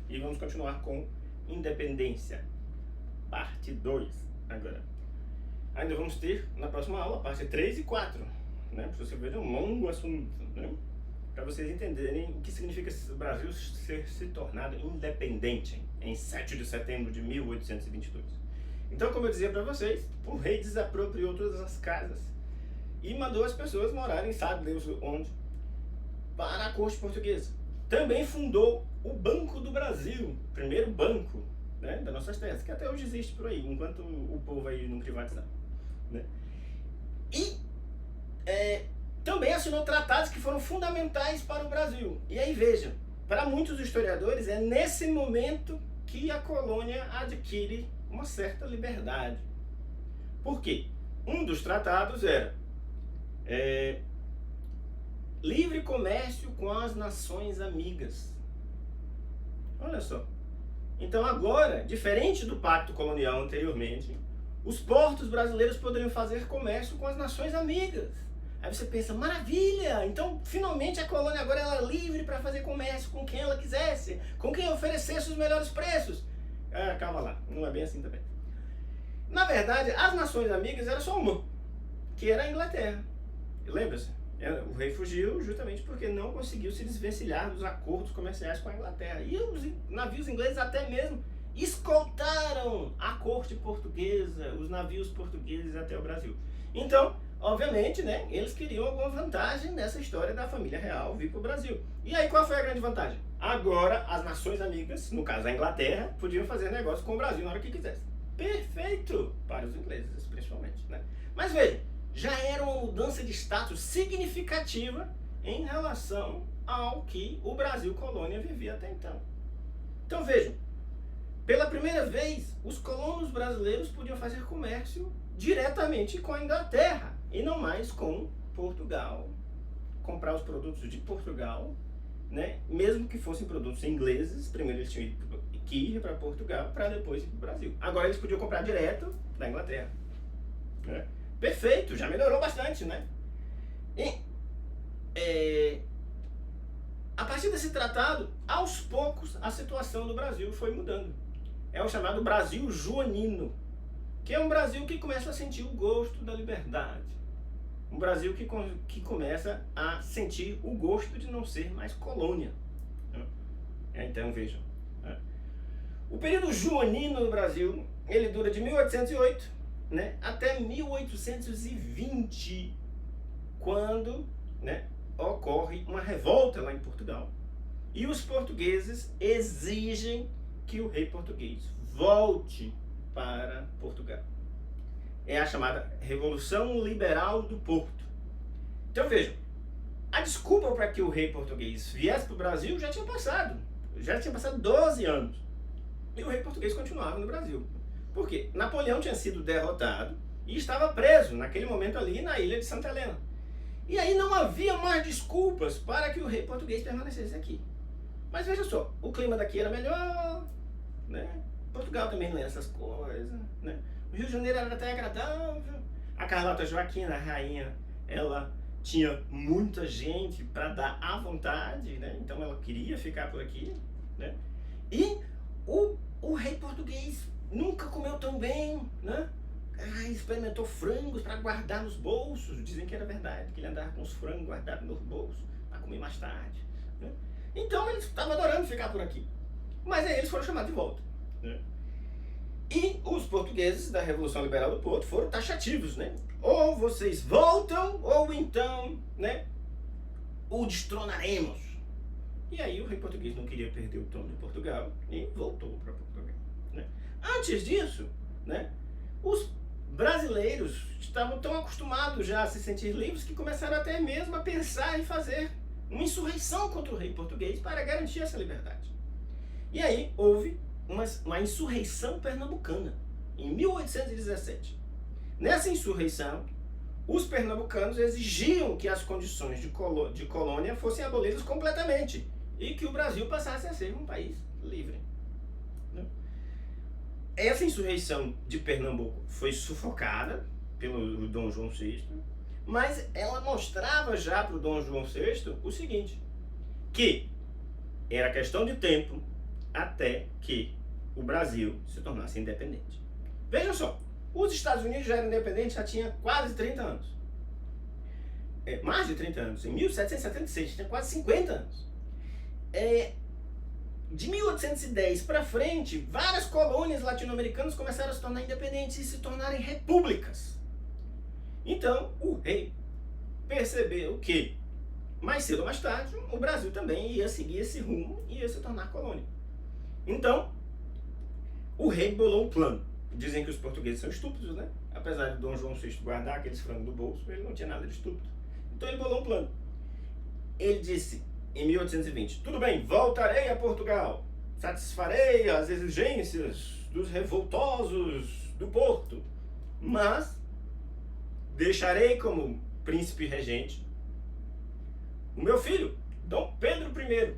E vamos continuar com Independência, parte 2 agora. Ainda vamos ter na próxima aula, parte 3 e 4, né? Para você ver um longo assunto, né? Para vocês entenderem o que significa o Brasil se tornado independente em 7 de setembro de 1822. Então, como eu dizia para vocês, o rei desapropriou todas as casas e mandou as pessoas morarem, sabe Deus onde, para a corte portuguesa. Também fundou o Banco do Brasil, o primeiro banco, né, das nossas terras, que até hoje existe por aí, enquanto o povo aí não privatizar, né? E também assinou tratados que foram fundamentais para o Brasil. E aí vejam, para muitos historiadores é nesse momento que a colônia adquire uma certa liberdade. Por quê? Um dos tratados era livre comércio com as nações amigas. Olha só. Então agora, diferente do pacto colonial anteriormente, os portos brasileiros poderiam fazer comércio com as nações amigas. Aí você pensa, maravilha! Então finalmente a colônia agora era livre para fazer comércio com quem ela quisesse, com quem oferecesse os melhores preços. Calma lá, não é bem assim também. Na verdade, as nações amigas era só uma, que era a Inglaterra. Lembra-se? O rei fugiu justamente porque não conseguiu se desvencilhar dos acordos comerciais com a Inglaterra. E os navios ingleses até mesmo escoltaram a corte portuguesa, os navios portugueses até o Brasil. Então, obviamente, né, eles queriam alguma vantagem nessa história da família real vir para o Brasil. E aí qual foi a grande vantagem? Agora as nações amigas, no caso a Inglaterra, podiam fazer negócio com o Brasil na hora que quisesse. Perfeito para os ingleses, principalmente, né? Mas veja, já era uma mudança de status significativa em relação ao que o Brasil colônia vivia até então. Então vejam, pela primeira vez, os colonos brasileiros podiam fazer comércio diretamente com a Inglaterra e não mais com Portugal, comprar os produtos de Portugal, né? Mesmo que fossem produtos ingleses, primeiro eles tinham que ir para Portugal para depois ir para o Brasil. Agora eles podiam comprar direto da Inglaterra, né? Perfeito, já melhorou bastante, né? E a partir desse tratado, aos poucos, a situação do Brasil foi mudando. É o chamado Brasil joanino, que é um Brasil que começa a sentir o gosto da liberdade. Um Brasil que começa a sentir o gosto de não ser mais colônia. Então vejam, o período joanino no Brasil, ele dura de 1808, né, até 1820, quando, né, ocorre uma revolta lá em Portugal. E os portugueses exigem que o rei português volte para Portugal. É a chamada Revolução Liberal do Porto. Então vejam, a desculpa para que o rei português viesse para o Brasil já tinha passado 12 anos. E o rei português continuava no Brasil. Por quê? Napoleão tinha sido derrotado e estava preso naquele momento ali na ilha de Santa Helena. E aí não havia mais desculpas para que o rei português permanecesse aqui. Mas veja só, o clima daqui era melhor, né? Portugal também não é essas coisas, né? O Rio de Janeiro era até agradável. A Carlota Joaquina, a rainha, ela tinha muita gente para dar à vontade, né? Então ela queria ficar por aqui, né? E o rei português nunca comeu tão bem, né? Experimentou frangos para guardar nos bolsos. Dizem que era verdade, que ele andava com os frangos guardados nos bolsos para comer mais tarde, né? Então eles estavam adorando ficar por aqui. Mas aí eles foram chamados de volta, né? E os portugueses da Revolução Liberal do Porto foram taxativos, né? Ou vocês voltam, ou então, né, o destronaremos. E aí o rei português não queria perder o trono de Portugal e voltou para Portugal, né? Antes disso, né, os brasileiros estavam tão acostumados já a se sentir livres que começaram até mesmo a pensar em fazer uma insurreição contra o rei português para garantir essa liberdade. E aí houve uma insurreição pernambucana, em 1817. Nessa insurreição, os pernambucanos exigiam que as condições de colônia fossem abolidas completamente e que o Brasil passasse a ser um país livre. Essa insurreição de Pernambuco foi sufocada pelo Dom João VI, mas ela mostrava já para o Dom João VI o seguinte, que era questão de tempo até que o Brasil se tornasse independente. Vejam só, os Estados Unidos já eram independentes já tinha quase 30 anos. Mais de 30 anos. Em 1776, tinha quase 50 anos. De 1810 para frente, várias colônias latino-americanas começaram a se tornar independentes e se tornarem repúblicas. Então, o rei percebeu que, mais cedo ou mais tarde, o Brasil também ia seguir esse rumo e ia se tornar colônia. Então, o rei bolou um plano. Dizem que os portugueses são estúpidos, né? Apesar de Dom João VI guardar aqueles frangos no bolso, ele não tinha nada de estúpido. Então ele bolou um plano. Ele disse, em 1820, tudo bem, voltarei a Portugal, satisfarei as exigências dos revoltosos do Porto, mas deixarei como príncipe regente o meu filho, Dom Pedro I,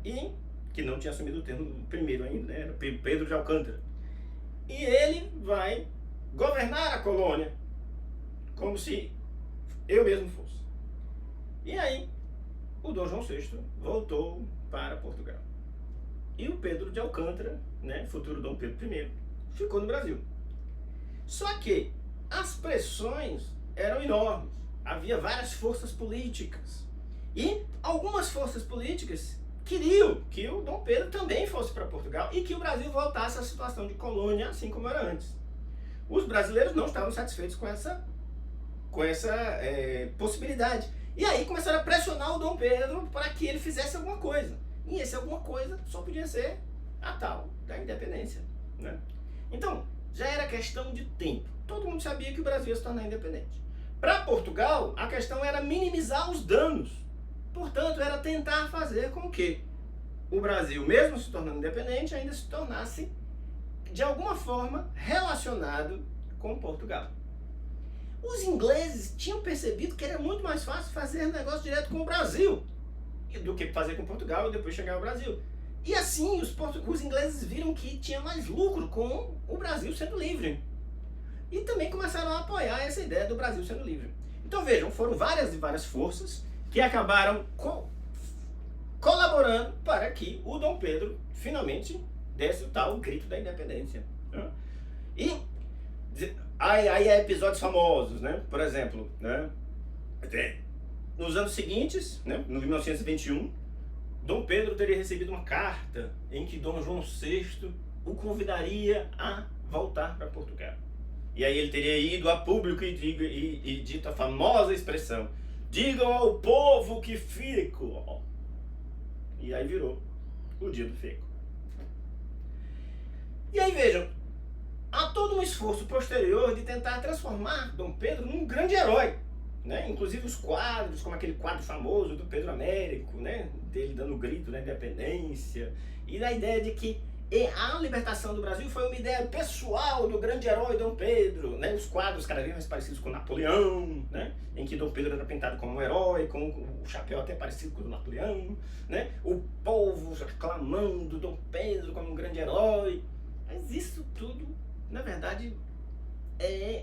e que não tinha assumido o termo primeiro ainda, né? Era Pedro de Alcântara. E ele vai governar a colônia como se eu mesmo fosse. E aí, o Dom João VI voltou para Portugal. E o Pedro de Alcântara, né, futuro Dom Pedro I, ficou no Brasil. Só que as pressões eram enormes. Havia várias forças políticas. E algumas forças políticas queriam que o Dom Pedro também fosse para Portugal e que o Brasil voltasse à situação de colônia, assim como era antes. Os brasileiros não estavam satisfeitos com essa possibilidade. E aí começaram a pressionar o Dom Pedro para que ele fizesse alguma coisa. E esse alguma coisa só podia ser a tal da independência, né? Então, já era questão de tempo. Todo mundo sabia que o Brasil ia se tornar independente. Para Portugal, a questão era minimizar os danos. Portanto, era tentar fazer com que o Brasil, mesmo se tornando independente, ainda se tornasse, de alguma forma, relacionado com Portugal. Os ingleses tinham percebido que era muito mais fácil fazer negócio direto com o Brasil do que fazer com Portugal e depois chegar ao Brasil. E assim, os ingleses viram que tinha mais lucro com o Brasil sendo livre. E também começaram a apoiar essa ideia do Brasil sendo livre. Então vejam, foram várias e várias forças que acabaram colaborando para que o Dom Pedro finalmente desse o tal grito da independência. E aí há episódios famosos, né? Por exemplo, né? Nos anos seguintes, né? No 1921, Dom Pedro teria recebido uma carta em que Dom João VI o convidaria a voltar para Portugal. E aí ele teria ido a público e dito a famosa expressão: digam ao povo que fico. E aí virou o dia do fico. E aí vejam, há todo um esforço posterior de tentar transformar Dom Pedro num grande herói, né? Inclusive os quadros, como aquele quadro famoso do Pedro Américo, né? Dele dando o grito da independência, e da ideia de que a libertação do Brasil foi uma ideia pessoal do grande herói Dom Pedro, né? Os quadros cada vez mais parecidos com Napoleão, né? Em que Dom Pedro era pintado como um herói, com o chapéu até parecido com o do Napoleão, né? O povo aclamando Dom Pedro como um grande herói. Mas isso tudo, na verdade,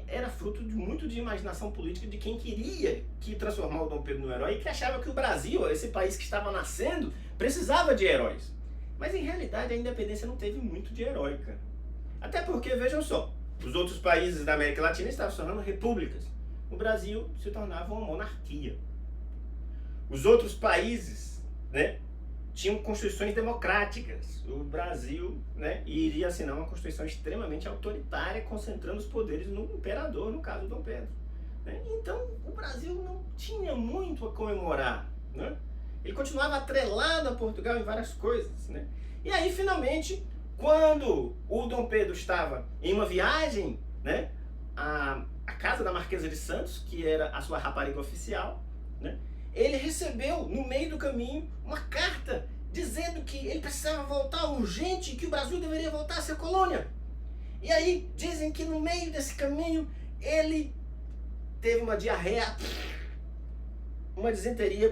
era fruto muito de imaginação política de quem queria transformar o Dom Pedro num herói e que achava que o Brasil, esse país que estava nascendo, precisava de heróis. Mas em realidade a independência não teve muito de herói, cara. Até porque, vejam só, os outros países da América Latina estavam se tornando repúblicas. O Brasil se tornava uma monarquia. Os outros países, né, tinham constituições democráticas. O Brasil, né, iria assinar uma constituição extremamente autoritária, concentrando os poderes no imperador, no caso Dom Pedro, né? Então o Brasil não tinha muito a comemorar, né? Ele continuava atrelado a Portugal em várias coisas, né? E aí, finalmente, quando o Dom Pedro estava em uma viagem, né, à casa da Marquesa de Santos, que era a sua rapariga oficial, né, ele recebeu, no meio do caminho, uma carta dizendo que ele precisava voltar urgente e que o Brasil deveria voltar a ser colônia. E aí, dizem que no meio desse caminho, ele teve uma diarreia, uma disenteria.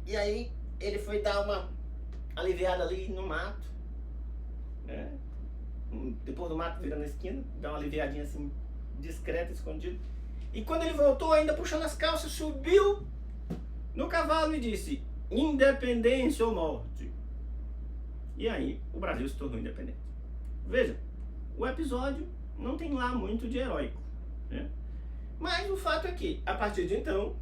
E aí ele foi dar uma aliviada ali no mato, né? Depois do mato virando a esquina, dá uma aliviadinha assim, discreta, escondida. E quando ele voltou, ainda puxando as calças, subiu no cavalo e disse: independência ou morte. e aí o Brasil se tornou independente. Veja, o episódio não tem lá muito de heróico, né? Mas o fato é que, a partir de então,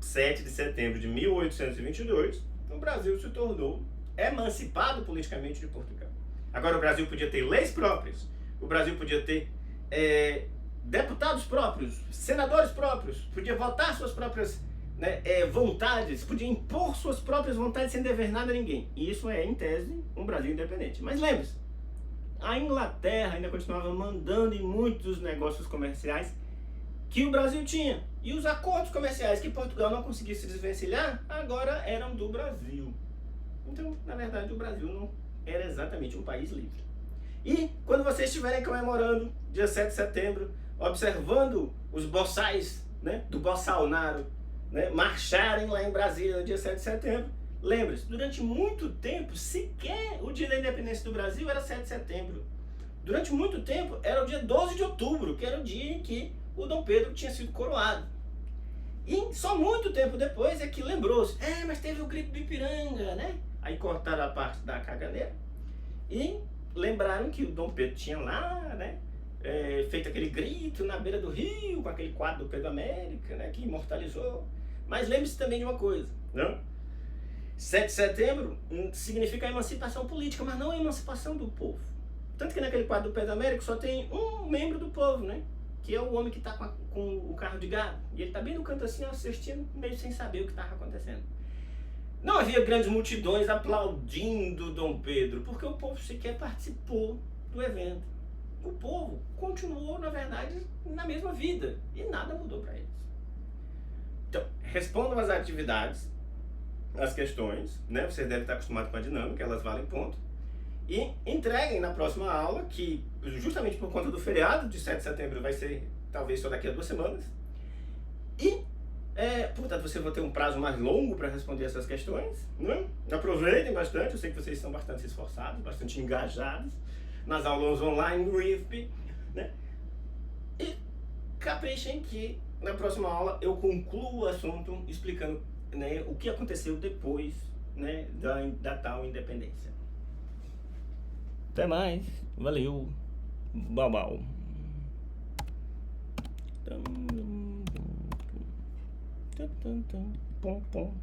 7 de setembro de 1822, o Brasil se tornou emancipado politicamente de Portugal. Agora o Brasil podia ter leis próprias, o Brasil podia ter deputados próprios, senadores próprios, podia votar suas próprias vontades, podia impor suas próprias vontades sem dever nada a ninguém. E isso é, em tese, um Brasil independente. Mas lembre-se, a Inglaterra ainda continuava mandando em muitos dos negócios comerciais que o Brasil tinha. E os acordos comerciais que Portugal não conseguia se desvencilhar, agora eram do Brasil. Então, na verdade, o Brasil não era exatamente um país livre. E quando vocês estiverem comemorando dia 7 de setembro, observando os boçais do Bolsonaro marcharem lá em Brasília no dia 7 de setembro, lembre-se, durante muito tempo, sequer o dia da independência do Brasil era 7 de setembro. Durante muito tempo era o dia 12 de outubro, que era o dia em que o Dom Pedro tinha sido coroado. E só muito tempo depois é que lembrou-se, mas teve o grito do Ipiranga, né? Aí cortaram a parte da caganeira e lembraram que o Dom Pedro tinha lá, feito aquele grito na beira do rio, com aquele quadro do Pedro América, que imortalizou. Mas lembre-se também de uma coisa, 7 de setembro significa a emancipação política, mas não a emancipação do povo. Tanto que naquele quadro do Pedro América só tem um membro do povo, que é o homem que está com o carro de gado. E ele está bem no canto assim, assistindo, meio sem saber o que estava acontecendo. Não havia grandes multidões aplaudindo Dom Pedro, porque o povo sequer participou do evento. O povo continuou, na verdade, na mesma vida. E nada mudou para eles. Então, respondam às atividades, às questões, Vocês devem estar acostumados com a dinâmica, elas valem ponto. E entreguem na próxima aula, que justamente por conta do feriado de 7 de setembro vai ser talvez só daqui a 2 semanas. E, portanto, você vai ter um prazo mais longo para responder essas questões. Aproveitem bastante, eu sei que vocês são bastante esforçados, bastante engajados nas aulas online do IFP. E caprichem que na próxima aula eu concluo o assunto explicando o que aconteceu depois da tal independência. Até mais, valeu, bau. Pom, pom.